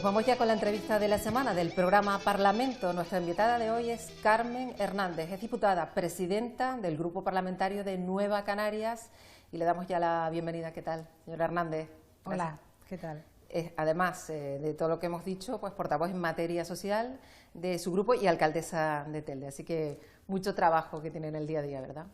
Pues vamos ya con la entrevista de la semana del programa Parlamento. Nuestra invitada de hoy es Carmen Hernández, es diputada, presidenta del Grupo Parlamentario de Nueva Canarias, y le damos ya la bienvenida. ¿Qué tal, señora Hernández? Gracias. Hola, ¿qué tal? Además de todo lo que hemos dicho, pues portavoz en materia social de su grupo y alcaldesa de Telde, así que mucho trabajo que tiene en el día a día, ¿verdad?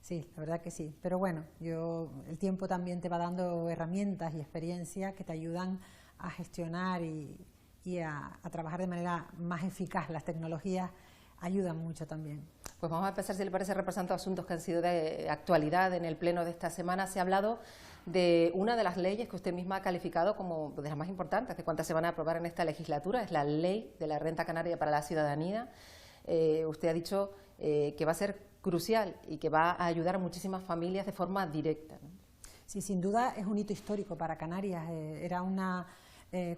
Sí, la verdad que sí, pero bueno, el tiempo también te va dando herramientas y experiencia que te ayudan a gestionar y a trabajar de manera más eficaz. Las tecnologías ayudan mucho también. Pues vamos a empezar, si le parece, repasando asuntos que han sido de actualidad en el pleno de esta semana. Se ha hablado de una de las leyes que usted misma ha calificado como de las más importantes, de cuántas se van a aprobar en esta legislatura, es la Ley de la Renta Canaria para la Ciudadanía. Usted ha dicho que va a ser crucial y que va a ayudar a muchísimas familias de forma directa, ¿no? Sí, sin duda es un hito histórico para Canarias. Era una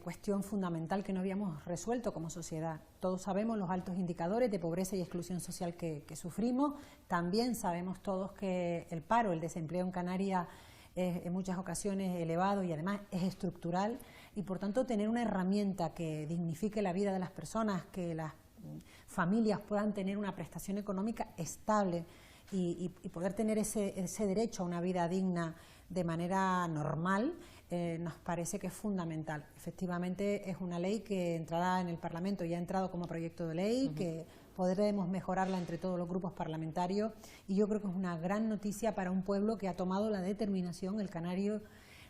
cuestión fundamental que no habíamos resuelto como sociedad. Todos sabemos los altos indicadores de pobreza y exclusión social que sufrimos. También sabemos todos que el paro, el desempleo en Canarias es en muchas ocasiones elevado y además es estructural, y por tanto tener una herramienta que dignifique la vida de las personas, que las familias puedan tener una prestación económica estable y poder tener ese derecho a una vida digna de manera normal, nos parece que es fundamental. Efectivamente es una ley que entrará en el Parlamento, ya ha entrado como proyecto de ley, que podremos mejorarla entre todos los grupos parlamentarios, y yo creo que es una gran noticia para un pueblo que ha tomado la determinación, el canario,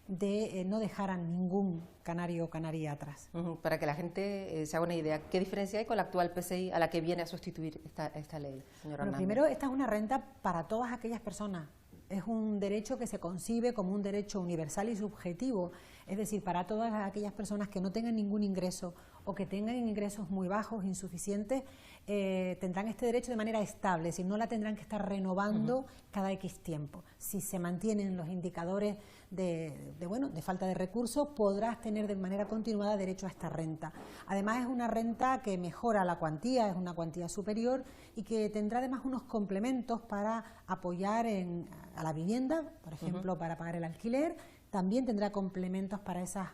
de no dejar a ningún canario o canaria atrás. Para que la gente se haga una idea, ¿qué diferencia hay con la actual PCI a la que viene a sustituir esta ley, señora Hernández? Primero, esta es una renta para todas aquellas personas. Es un derecho que se concibe como un derecho universal y subjetivo, es decir, para todas aquellas personas que no tengan ningún ingreso o que tengan ingresos muy bajos, insuficientes, tendrán este derecho de manera estable, es decir, no la tendrán que estar renovando cada X tiempo. Si se mantienen los indicadores de falta de recursos, podrás tener de manera continuada derecho a esta renta. Además, es una renta que mejora la cuantía, es una cuantía superior y que tendrá además unos complementos para apoyar a la vivienda, por ejemplo, para pagar el alquiler. También tendrá complementos para esas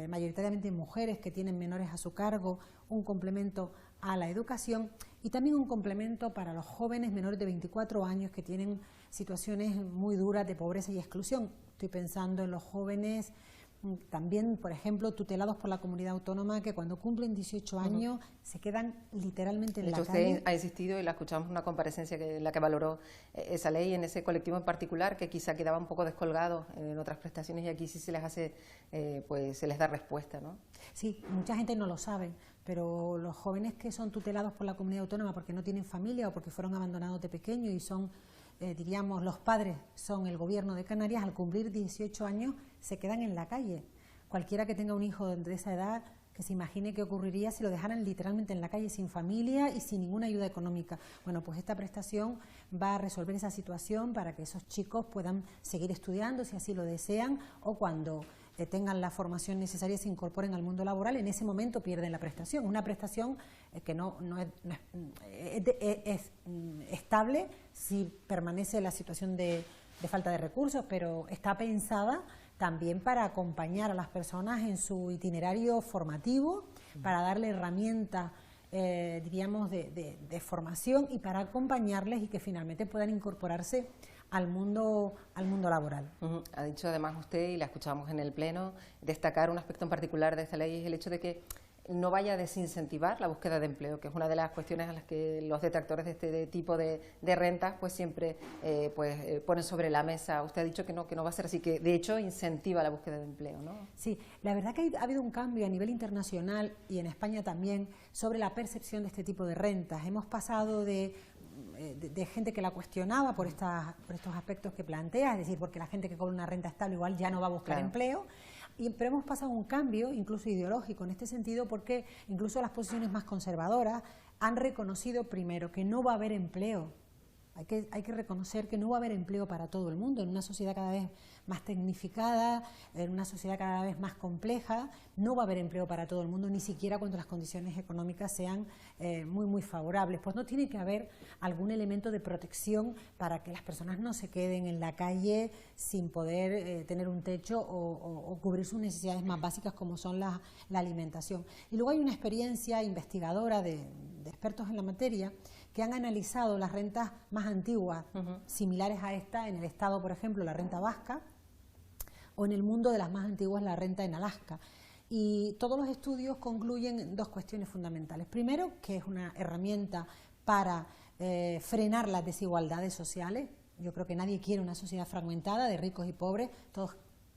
mayoritariamente mujeres que tienen menores a su cargo, un complemento a la educación y también un complemento para los jóvenes menores de 24 años que tienen situaciones muy duras de pobreza y exclusión. Estoy pensando en los jóvenes también, por ejemplo, tutelados por la comunidad autónoma, que cuando cumplen 18 años se quedan literalmente en la calle. Usted ha insistido, y la escuchamos en una comparecencia en la que valoró esa ley en ese colectivo en particular, que quizá quedaba un poco descolgado en otras prestaciones, y aquí sí se les hace, pues se les da respuesta, ¿no? Sí, mucha gente no lo sabe, pero los jóvenes que son tutelados por la comunidad autónoma porque no tienen familia o porque fueron abandonados de pequeños y son, diríamos, los padres son el gobierno de Canarias, al cumplir 18 años se quedan en la calle. Cualquiera que tenga un hijo de esa edad, que se imagine qué ocurriría si lo dejaran literalmente en la calle sin familia y sin ninguna ayuda económica. Bueno, pues esta prestación va a resolver esa situación para que esos chicos puedan seguir estudiando si así lo desean, o cuando tengan la formación necesaria se incorporen al mundo laboral. En ese momento pierden la prestación. Una prestación que no es estable si permanece la situación de falta de recursos, pero está pensada también para acompañar a las personas en su itinerario formativo, para darle herramientas, diríamos, de formación y para acompañarles y que finalmente puedan incorporarse al mundo laboral. Ha dicho además usted, y la escuchábamos en el Pleno, destacar un aspecto en particular de esta ley, es el hecho de que no vaya a desincentivar la búsqueda de empleo, que es una de las cuestiones a las que los detractores de este tipo de rentas pues siempre ponen sobre la mesa. Usted ha dicho que no va a ser así, que de hecho incentiva la búsqueda de empleo, ¿no? Sí, la verdad que ha habido un cambio a nivel internacional y en España también sobre la percepción de este tipo de rentas. Hemos pasado de gente que la cuestionaba por estos aspectos que plantea, es decir, porque la gente que cobra una renta estable igual ya no va a buscar empleo, pero hemos pasado un cambio incluso ideológico en este sentido, porque incluso las posiciones más conservadoras han reconocido primero que no va a haber empleo Hay que reconocer que no va a haber empleo para todo el mundo. En una sociedad cada vez más tecnificada, en una sociedad cada vez más compleja, no va a haber empleo para todo el mundo, ni siquiera cuando las condiciones económicas sean muy favorables. Pues no tiene que haber algún elemento de protección para que las personas no se queden en la calle sin poder tener un techo o cubrir sus necesidades más básicas, como son la alimentación. Y luego hay una experiencia investigadora de expertos en la materia que han analizado las rentas más antiguas, similares a esta, en el estado, por ejemplo, la renta vasca, o en el mundo de las más antiguas, la renta en Alaska. Y todos los estudios concluyen dos cuestiones fundamentales. Primero, que es una herramienta para frenar las desigualdades sociales. Yo creo que nadie quiere una sociedad fragmentada de ricos y pobres, todos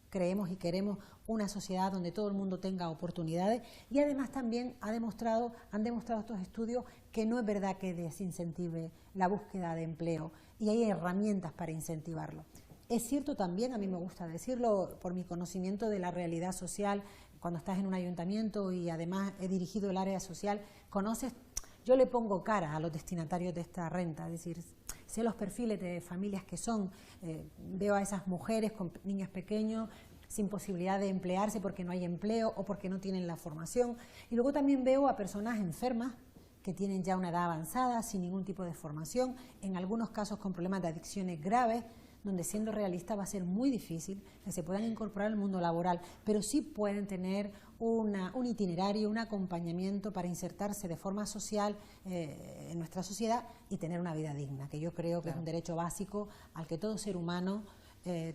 creemos y queremos una sociedad donde todo el mundo tenga oportunidades, y además también han demostrado estos estudios que no es verdad que desincentive la búsqueda de empleo, y hay herramientas para incentivarlo. Es cierto también, a mí me gusta decirlo, por mi conocimiento de la realidad social, cuando estás en un ayuntamiento y además he dirigido el área social, yo le pongo cara a los destinatarios de esta renta, es decir, sé los perfiles de familias que son, veo a esas mujeres con niños pequeños sin posibilidad de emplearse porque no hay empleo o porque no tienen la formación, y luego también veo a personas enfermas que tienen ya una edad avanzada, sin ningún tipo de formación, en algunos casos con problemas de adicciones graves, donde, siendo realista, va a ser muy difícil que se puedan incorporar al mundo laboral, pero sí pueden tener un itinerario, un acompañamiento para insertarse de forma social en nuestra sociedad y tener una vida digna, que yo creo que es un derecho básico al que todo ser humano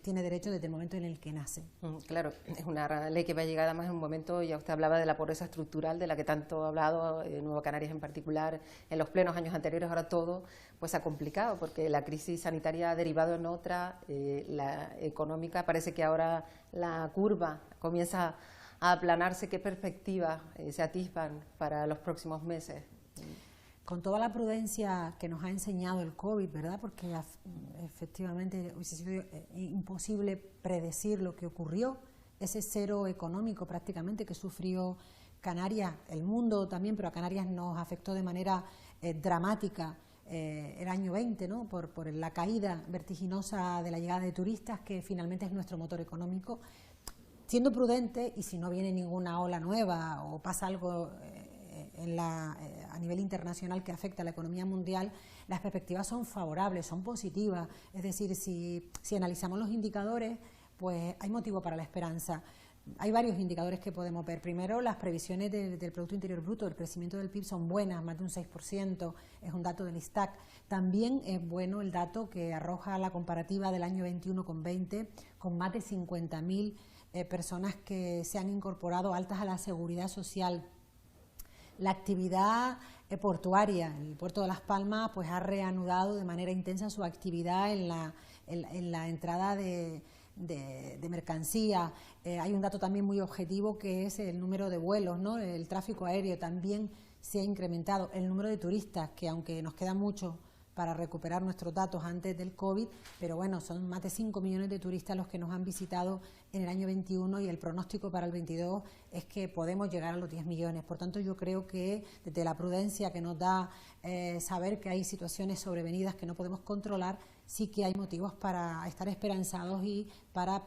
tiene derecho desde el momento en el que nace. Claro, es una ley que va a llegar además en un momento, ya usted hablaba de la pobreza estructural, de la que tanto ha hablado, Nueva Canarias en particular, en los plenos años anteriores, ahora todo pues ha complicado, porque la crisis sanitaria ha derivado en otra, la económica, parece que ahora la curva comienza a aplanarse. ¿Qué perspectivas se atisban para los próximos meses? Con toda la prudencia que nos ha enseñado el COVID, ¿verdad? Porque efectivamente hubiese sido imposible predecir lo que ocurrió, ese cero económico prácticamente que sufrió Canarias, el mundo también, pero a Canarias nos afectó de manera dramática el año 20, ¿no? Por la caída vertiginosa de la llegada de turistas, que finalmente es nuestro motor económico. Siendo prudente, y si no viene ninguna ola nueva o pasa algo a nivel internacional que afecta a la economía mundial, las perspectivas son favorables, son positivas. Es decir, si analizamos los indicadores, pues hay motivo para la esperanza. Hay varios indicadores que podemos ver. Primero, las previsiones del Producto Interior Bruto, el crecimiento del PIB son buenas, más de un 6%, es un dato del ISTAC. También es bueno el dato que arroja la comparativa del año 21 con 20, con más de 50.000 personas que se han incorporado altas a la seguridad social. La actividad portuaria, el puerto de Las Palmas, pues ha reanudado de manera intensa su actividad en la entrada de mercancía. Hay un dato también muy objetivo, que es el número de vuelos, ¿no? El tráfico aéreo también se ha incrementado. El número de turistas, que aunque nos queda mucho para recuperar nuestros datos antes del COVID, pero bueno, son más de 5 millones de turistas los que nos han visitado en el año 21, y el pronóstico para el 22 es que podemos llegar a los 10 millones. Por tanto, yo creo que desde la prudencia que nos da saber que hay situaciones sobrevenidas que no podemos controlar, sí que hay motivos para estar esperanzados y para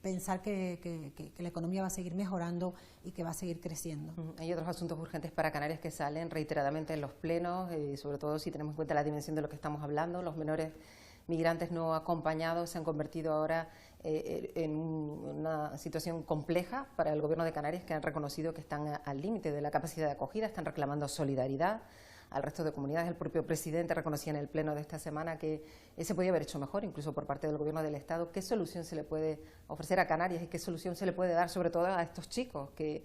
pensar que la economía va a seguir mejorando y que va a seguir creciendo. Hay otros asuntos urgentes para Canarias que salen reiteradamente en los plenos, sobre todo si tenemos en cuenta la dimensión de lo que estamos hablando. Los menores migrantes no acompañados se han convertido ahora en una situación compleja para el Gobierno de Canarias, que han reconocido que están al límite de la capacidad de acogida, están reclamando solidaridad al resto de comunidades. El propio presidente reconocía en el pleno de esta semana que se podía haber hecho mejor, incluso por parte del Gobierno del Estado. ¿Qué solución se le puede ofrecer a Canarias y qué solución se le puede dar sobre todo a estos chicos que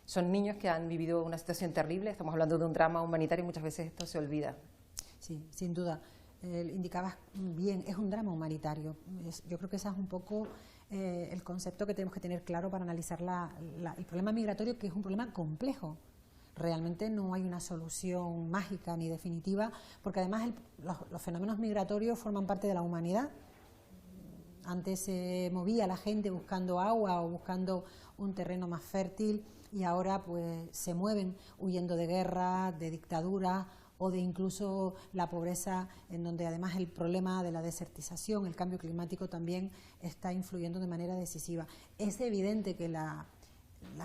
son niños que han vivido una situación terrible? Estamos hablando de un drama humanitario y muchas veces esto se olvida. Sí, sin duda. Indicabas bien, es un drama humanitario. Yo creo que ese es un poco el concepto que tenemos que tener claro para analizar el problema migratorio, que es un problema complejo. Realmente no hay una solución mágica ni definitiva, porque además los fenómenos migratorios forman parte de la humanidad. Antes se movía la gente buscando agua o buscando un terreno más fértil, y ahora pues se mueven huyendo de guerra, de dictadura o de incluso la pobreza, en donde además el problema de la desertización, el cambio climático también está influyendo de manera decisiva. Es evidente que la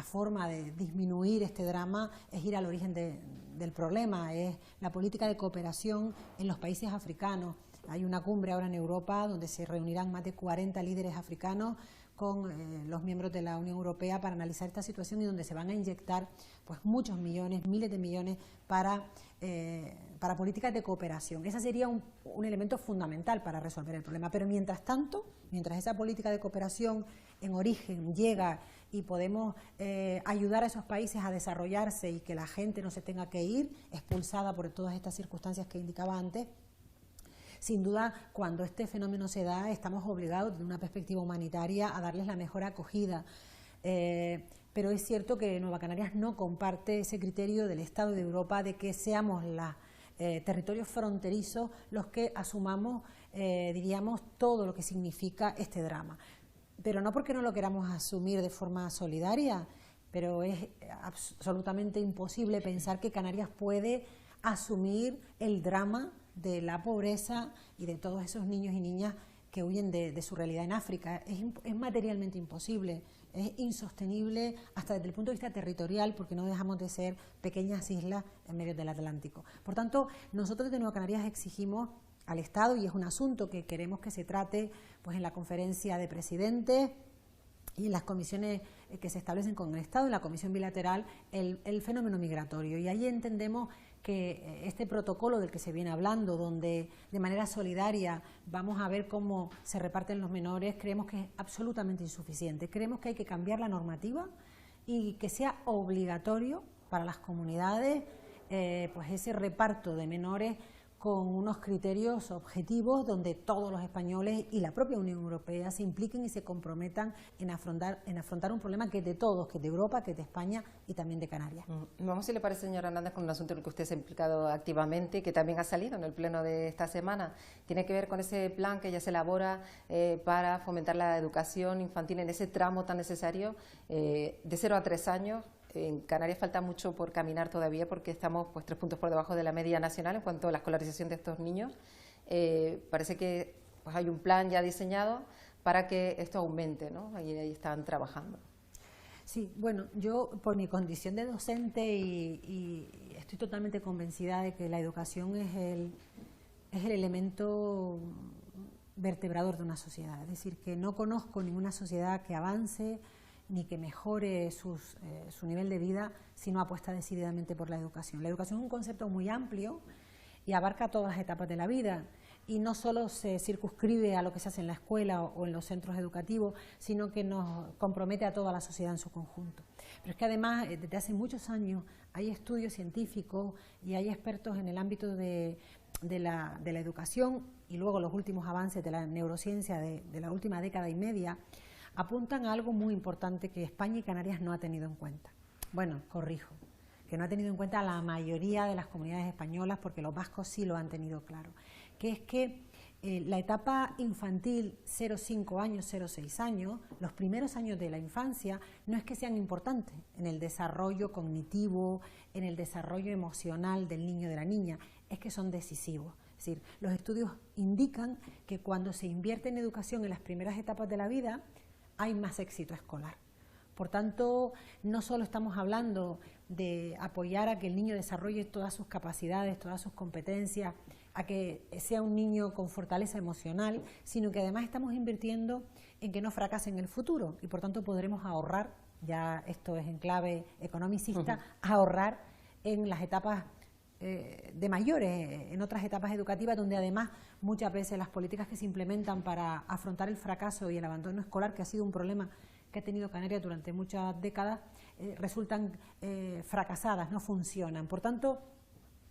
forma de disminuir este drama es ir al origen del problema, es la política de cooperación en los países africanos. Hay una cumbre ahora en Europa donde se reunirán más de 40 líderes africanos con los miembros de la Unión Europea para analizar esta situación y donde se van a inyectar pues muchos millones, miles de millones para políticas de cooperación. Ese sería un elemento fundamental para resolver el problema. Pero mientras tanto, mientras esa política de cooperación en origen llega y podemos ayudar a esos países a desarrollarse y que la gente no se tenga que ir expulsada por todas estas circunstancias que indicaba antes, sin duda, cuando este fenómeno se da, estamos obligados, desde una perspectiva humanitaria, a darles la mejor acogida. Pero es cierto que Nueva Canarias no comparte ese criterio del Estado de Europa de que seamos los territorios fronterizos los que asumamos, diríamos, todo lo que significa este drama. Pero no porque no lo queramos asumir de forma solidaria, pero es absolutamente imposible pensar que Canarias puede asumir el drama de la pobreza y de todos esos niños y niñas que huyen de su realidad en África. Es materialmente imposible, es insostenible hasta desde el punto de vista territorial, porque no dejamos de ser pequeñas islas en medio del Atlántico. Por tanto, nosotros de Nueva Canarias exigimos al Estado, y es un asunto que queremos que se trate pues en la conferencia de presidentes y en las comisiones que se establecen con el Estado, en la comisión bilateral, el fenómeno migratorio. Y ahí entendemos que este protocolo del que se viene hablando, donde de manera solidaria vamos a ver cómo se reparten los menores, creemos que es absolutamente insuficiente. Creemos que hay que cambiar la normativa y que sea obligatorio para las comunidades pues ese reparto de menores con unos criterios objetivos donde todos los españoles y la propia Unión Europea se impliquen y se comprometan en afrontar un problema que es de todos, que es de Europa, que es de España y también de Canarias. Vamos, si le parece, señora Hernández, con un asunto en el que usted se ha implicado activamente y que también ha salido en el pleno de esta semana. Tiene que ver con ese plan que ya se elabora para fomentar la educación infantil en ese tramo tan necesario de 0 a 3 años. En Canarias falta mucho por caminar todavía porque estamos pues 3 puntos por debajo de la media nacional en cuanto a la escolarización de estos niños. Parece que pues, hay un plan ya diseñado para que esto aumente, ¿no? Ahí están trabajando. Sí, bueno, yo por mi condición de docente y estoy totalmente convencida de que la educación es el elemento vertebrador de una sociedad. Es decir, que no conozco ninguna sociedad que avance ni que mejore su nivel de vida si no apuesta decididamente por la educación. La educación es un concepto muy amplio y abarca todas las etapas de la vida y no solo se circunscribe a lo que se hace en la escuela o en los centros educativos, sino que nos compromete a toda la sociedad en su conjunto. Pero es que además desde hace muchos años hay estudios científicos y hay expertos en el ámbito de la educación y luego los últimos avances de la neurociencia de la última década y media apuntan a algo muy importante que España y Canarias no ha tenido en cuenta. Bueno, corrijo, que no ha tenido en cuenta la mayoría de las comunidades españolas, porque los vascos sí lo han tenido claro, que es que la etapa infantil 0,5 años, 0,6 años, los primeros años de la infancia, no es que sean importantes en el desarrollo cognitivo, en el desarrollo emocional del niño o de la niña, es que son decisivos. Es decir, los estudios indican que cuando se invierte en educación en las primeras etapas de la vida, hay más éxito escolar. Por tanto, no solo estamos hablando de apoyar a que el niño desarrolle todas sus capacidades, todas sus competencias, a que sea un niño con fortaleza emocional, sino que además estamos invirtiendo en que no fracase en el futuro y por tanto podremos ahorrar, ya esto es en clave economicista, ahorrar en las etapas de mayores, en otras etapas educativas donde además muchas veces las políticas que se implementan para afrontar el fracaso y el abandono escolar, que ha sido un problema que ha tenido Canarias durante muchas décadas, resultan fracasadas, no funcionan. Por tanto,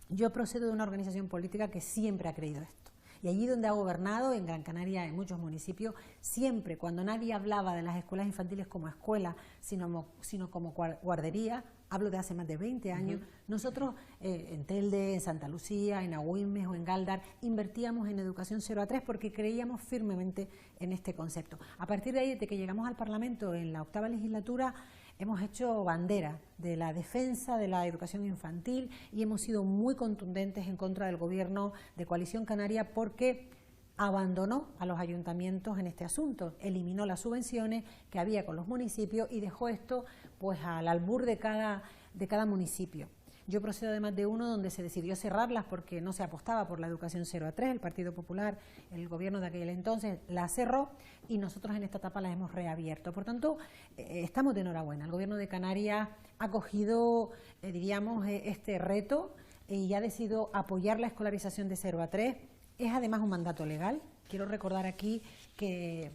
yo procedo de una organización política que siempre ha creído esto. Y allí donde ha gobernado, en Gran Canaria, en muchos municipios, siempre, cuando nadie hablaba de las escuelas infantiles como escuela, sino como guardería, hablo de hace más de 20 años, nosotros en Telde, en Santa Lucía, en Agüimes o en Galdar, invertíamos en educación 0 a 3 porque creíamos firmemente en este concepto. A partir de ahí, desde que llegamos al Parlamento en la 8ª legislatura, hemos hecho bandera de la defensa de la educación infantil y hemos sido muy contundentes en contra del gobierno de Coalición Canaria porque abandonó a los ayuntamientos en este asunto, eliminó las subvenciones que había con los municipios y dejó esto pues al albur de cada municipio. Yo procedo de más de uno donde se decidió cerrarlas porque no se apostaba por la educación 0 a 3, el Partido Popular, el gobierno de aquel entonces la cerró y nosotros en esta etapa las hemos reabierto. Por tanto, estamos de enhorabuena. El gobierno de Canarias ha cogido, diríamos, este reto y ha decidido apoyar la escolarización de 0 a 3. Es además un mandato legal. Quiero recordar aquí que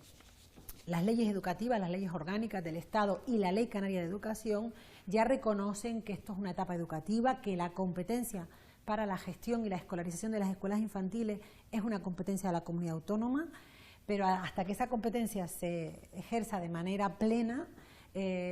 las leyes educativas, las leyes orgánicas del Estado y la Ley Canaria de Educación ya reconocen que esto es una etapa educativa, que la competencia para la gestión y la escolarización de las escuelas infantiles es una competencia de la comunidad autónoma, pero hasta que esa competencia se ejerza de manera plena,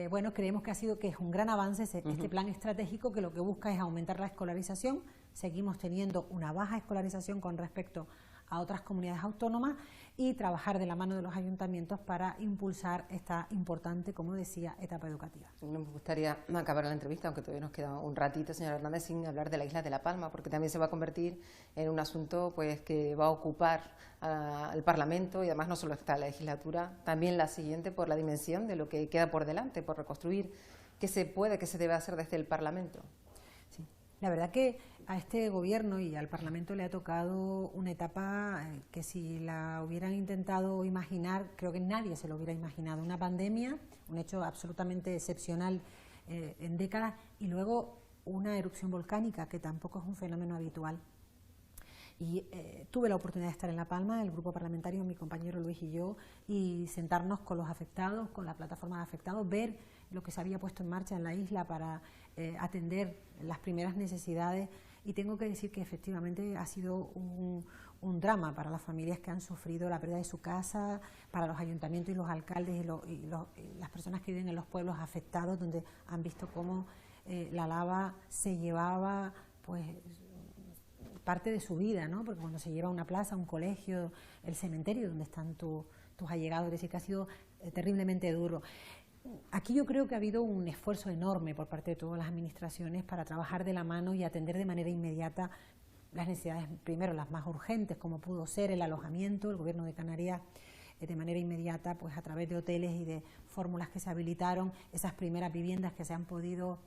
bueno, creemos que es un gran avance este plan estratégico que lo que busca es aumentar la escolarización. Seguimos teniendo una baja escolarización con respecto a otras comunidades autónomas y trabajar de la mano de los ayuntamientos para impulsar esta importante, como decía, etapa educativa. Me gustaría acabar la entrevista, aunque todavía nos queda un ratito, señora Hernández, sin hablar de la isla de La Palma, porque también se va a convertir en un asunto pues que va a ocupar al Parlamento y además no solo esta legislatura, también la siguiente por la dimensión de lo que queda por delante, por reconstruir, qué se puede, qué se debe hacer desde el Parlamento. Sí, la verdad que a este gobierno y al Parlamento le ha tocado una etapa que si la hubieran intentado imaginar, creo que nadie se lo hubiera imaginado. Una pandemia, un hecho absolutamente excepcional en décadas, y luego una erupción volcánica, que tampoco es un fenómeno habitual. Y tuve la oportunidad de estar en La Palma, el grupo parlamentario, mi compañero Luis y yo, y sentarnos con los afectados, con la plataforma de afectados, ver lo que se había puesto en marcha en la isla para atender las primeras necesidades. Y tengo que decir que efectivamente ha sido un drama para las familias que han sufrido la pérdida de su casa, para los ayuntamientos y los alcaldes y las personas que viven en los pueblos afectados, donde han visto cómo la lava se llevaba pues parte de su vida, ¿no? Porque cuando se lleva a una plaza, un colegio, el cementerio donde están tus allegados, es decir, que ha sido terriblemente duro. Aquí yo creo que ha habido un esfuerzo enorme por parte de todas las administraciones para trabajar de la mano y atender de manera inmediata las necesidades, primero las más urgentes, como pudo ser el alojamiento. El Gobierno de Canarias de manera inmediata, pues a través de hoteles y de fórmulas que se habilitaron, esas primeras viviendas que se han podido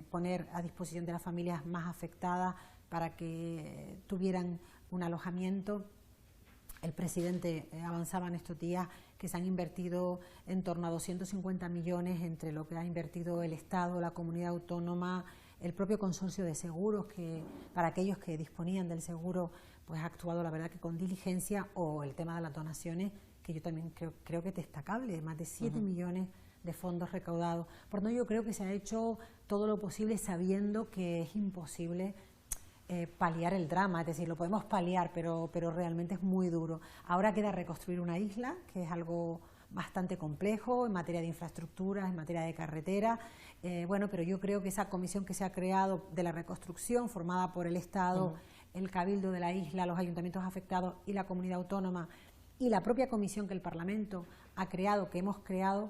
poner a disposición de las familias más afectadas para que tuvieran un alojamiento. El presidente avanzaba en estos días que se han invertido en torno a 250 millones entre lo que ha invertido el Estado, la comunidad autónoma, el propio consorcio de seguros, que para aquellos que disponían del seguro pues ha actuado la verdad que con diligencia, o el tema de las donaciones, que yo también creo que es destacable, más de 7 millones de fondos recaudados. Por lo tanto, yo creo que se ha hecho todo lo posible sabiendo que es imposible paliar el drama, es decir, lo podemos paliar, pero realmente es muy duro. Ahora queda reconstruir una isla, que es algo bastante complejo en materia de infraestructuras, en materia de carretera, bueno, pero yo creo que esa comisión que se ha creado de la reconstrucción, formada por el Estado, el Cabildo de la isla, los ayuntamientos afectados y la comunidad autónoma, y la propia comisión que el Parlamento ha creado, que hemos creado,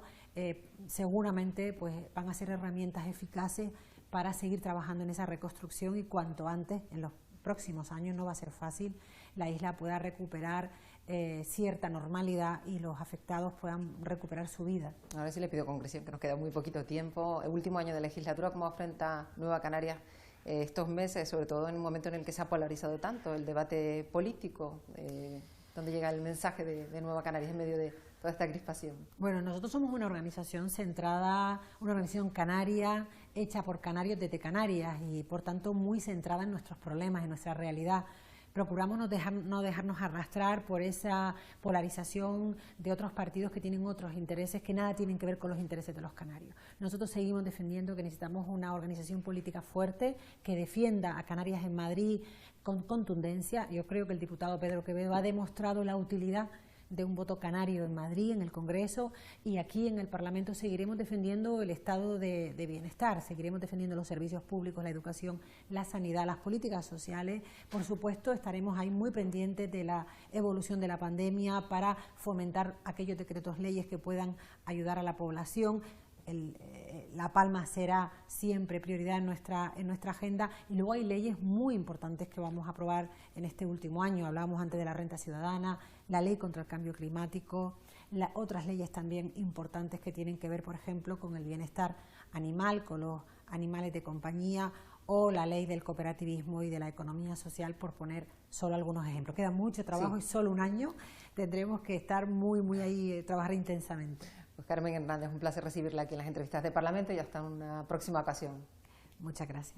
seguramente pues van a ser herramientas eficaces para seguir trabajando en esa reconstrucción, y cuanto antes, en los próximos años, no va a ser fácil, la isla pueda recuperar cierta normalidad y los afectados puedan recuperar su vida. Ahora sí le pido concreción, que nos queda muy poquito tiempo. El último año de legislatura, ¿cómo afronta Nueva Canarias estos meses, sobre todo en un momento en el que se ha polarizado tanto el debate político? ¿Dónde llega el mensaje de Nueva Canarias en medio de toda esta crispación? Bueno, nosotros somos una organización centrada, una organización canaria, hecha por canarios desde Canarias y por tanto muy centrada en nuestros problemas, en nuestra realidad. Procuramos no dejarnos arrastrar por esa polarización de otros partidos que tienen otros intereses que nada tienen que ver con los intereses de los canarios. Nosotros seguimos defendiendo que necesitamos una organización política fuerte que defienda a Canarias en Madrid con contundencia. Yo creo que el diputado Pedro Quevedo ha demostrado la utilidad de un voto canario en Madrid, en el Congreso, y aquí en el Parlamento seguiremos defendiendo el estado de bienestar, seguiremos defendiendo los servicios públicos, la educación, la sanidad, las políticas sociales. Por supuesto, estaremos ahí muy pendientes de la evolución de la pandemia para fomentar aquellos decretos leyes que puedan ayudar a la población. La Palma será siempre prioridad en nuestra agenda, y luego hay leyes muy importantes que vamos a aprobar en este último año. Hablábamos antes de la renta ciudadana, la ley contra el cambio climático, otras leyes también importantes que tienen que ver, por ejemplo, con el bienestar animal, con los animales de compañía, o la ley del cooperativismo y de la economía social, por poner solo algunos ejemplos. Queda mucho trabajo, sí. Y solo un año tendremos que estar muy ahí, trabajar intensamente. Pues Carmen Hernández, un placer recibirla aquí en las entrevistas de Parlamento y hasta una próxima ocasión. Muchas gracias.